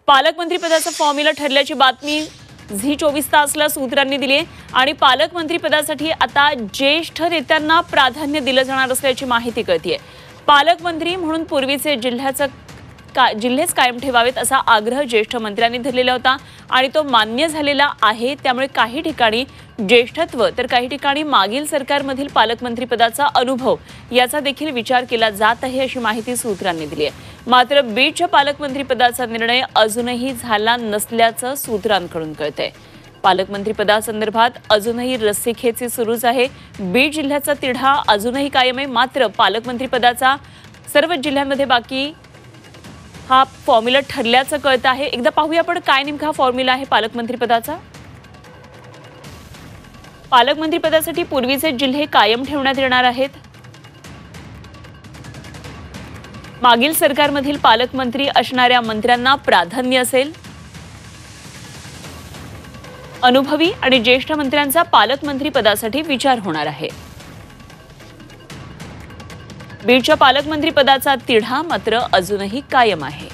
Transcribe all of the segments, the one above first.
पालकमंत्री पदाचा फॉर्म्युला ठरल्याची बातमी झी 24 तासला सूत्रांनी दिली आणि पालकमंत्री पदासाठी आता ज्येष्ठ नेत्यांना प्राधान्य दिलं जाणार असल्याची माहिती कळतीये। पालकमंत्री म्हणून पूर्वीचे जिल्हेच कायम ठेवावेत असा आग्रह ज्येष्ठ मंत्र्यांनी धरलेला होता आणि तो मान्य झालेला आहे। त्यामुळे काही ठिकाणी ज्येष्ठत्व तर काही ठिकाणी मागील सरकारमधील पालकमंत्री पदाचा अनुभव याचा देखील विचार केला जात आहे अशी माहिती सूत्रांनी दिली आहे। मात्र बीडच्या पालकमंत्री पदाचा निर्णय अजूनही झाला नसल्याचं सूत्रांकडून कळतंय। पालकमंत्री पदासंदर्भात अजूनही रस्सीखेची सुरूच आहे। बीड जिल्ह्याचा तिढा अजूनही कायम आहे। मात्र पालकमंत्री पदाचा सर्व जिल्ह्यांमध्ये बाकी हा फॉर्म्युला ठरल्याचं कळतं आहे। एकदा पाहूया आपण काय नेमका फॉर्म्युला आहे पालकमंत्री पदाचा। पालकमंत्री पदासाठी पूर्वीचे जिल्हे कायम ठेवण्यात येणार आहेत। मागील सरकारमधील पालकमंत्री असणाऱ्या मंत्र्यांना प्राधान्य असेल। अनुभवी आणि ज्येष्ठ मंत्र्यांचा पालकमंत्री पदासाठी विचार होणार आहे। बीडच्या पालकमंत्री पदाचा तिढा मात्र अजूनही कायम आहे।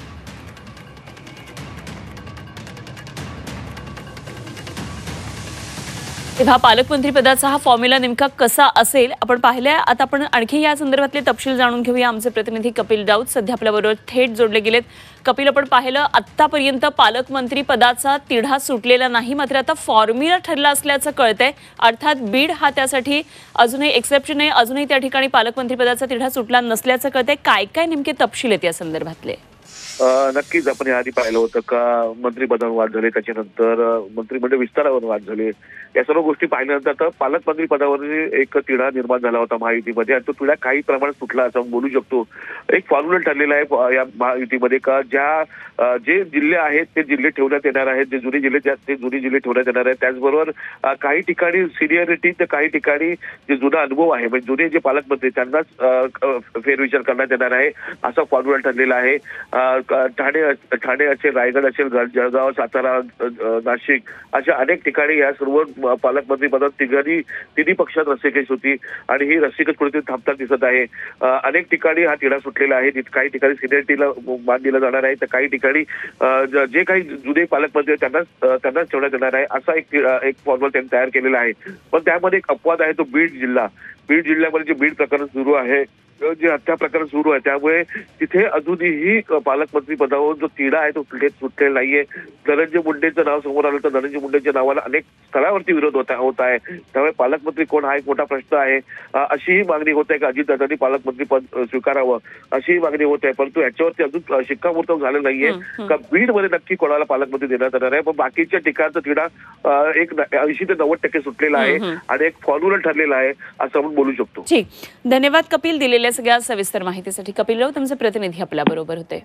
तेव्हा पालकमंत्री पदाचा हा फॉर्म्युला नेमका कसा असेल आपण पाहिलंय। आता आपण आणखी या संदर्भातले तपशील जाणून घेऊया। आमचे प्रतिनिधी कपिल राऊत सध्या आपल्याबरोबर थेट जोडले गेलेत। कपिल, आपण पाहिलं आतापर्यंत पालकमंत्री पदाचा तिढा सुटलेला नाही, मात्र आता फॉर्म्युला ठरला असल्याचं कळतंय। अर्थात बीड हा त्यासाठी अजूनही एक्सेप्शन आहे। अजूनही त्या ठिकाणी पालकमंत्री पदाचा तिढा सुटला नसल्याचं कळतंय। काय काय नेमके तपशील आहेत या संदर्भातले? नक्कीच आपण याआधी पाहिलं होतं का मंत्रिपदावर वाद झाले, त्याच्यानंतर मंत्रिमंडळ विस्तारावर वाद झाले। या सर्व गोष्टी पाहिल्यानंतर आता पालकमंत्री पदावर एक तिढा निर्माण झाला होता महायुतीमध्ये आणि तो तिढा काही प्रमाणात सुटला असं बोलू शकतो। एक फॉर्म्युला ठरलेला आहे या महायुतीमध्ये का जे जिल्हे आहेत ते जिल्हे ठेवण्यात येणार आहेत, जे जुने जिल्हे ठेवण्यात येणार आहेत। त्याचबरोबर काही ठिकाणी सिनियरिटी तर काही ठिकाणी जे जुना अनुभव आहे म्हणजे जुने जे पालकमंत्री त्यांनाच फेरविचार करण्यात येणार आहे असा फॉर्म्युला ठरलेला आहे। ठाणे असेल, रायगड असेल, जळगाव, सातारा, नाशिक अशा अनेक ठिकाणी या सर्व पालकमंत्री पदात तिन्ही पक्षात रस्सीखेच होती आणि ही रस्सीखेच कुठेतरी थांबताना दिसत आहे। अनेक ठिकाणी हा तिढा सुटलेला आहे। काही ठिकाणी सिनियरिटीला मान दिला जाणार आहे तर काही ठिकाणी जे काही जुने पालकमंत्री त्यांनाच ठेवण्यात येणार आहे असा एक फॉर्म्युला त्यांनी तयार केलेला आहे। पण त्यामध्ये एक अपवाद आहे तो बीड जिल्ह्यामध्ये जे बीड प्रकरण सुरू आहे, जे हत्या प्रकरण सुरू आहे, त्यामुळे तिथे अजूनही पालकमंत्री पदावर जो तिढा आहे तो सुटलेला नाहीये। धनंजय मुंडेंचं नाव समोर आलं तर धनंजय मुंडेंच्या नावाला अनेक स्तरावरती विरोध होत आहे। त्यामुळे पालकमंत्री कोण हा एक मोठा प्रश्न आहे। अशीही मागणी होत आहे की अजितदादांनी पालकमंत्री पद स्वीकारावं अशीही मागणी होत आहे, परंतु याच्यावरती अजून शिक्कामोर्तब झालं नाहीये का बीडमध्ये नक्की कोणाला पालकमंत्री देण्यात येणार आहे। पण बाकीच्या ठिकाणचा तिढा एक 80 ते 90% सुटलेला आहे आणि एक फॉर्म्युला ठरलेला आहे असं आपण बोलू शकतो। ठीक, धन्यवाद कपिल दिलेल्या सगळ्या सविस्तर माहितीसाठी। कपिल राऊत आमचे प्रतिनिधी आपल्या बरोबर होते।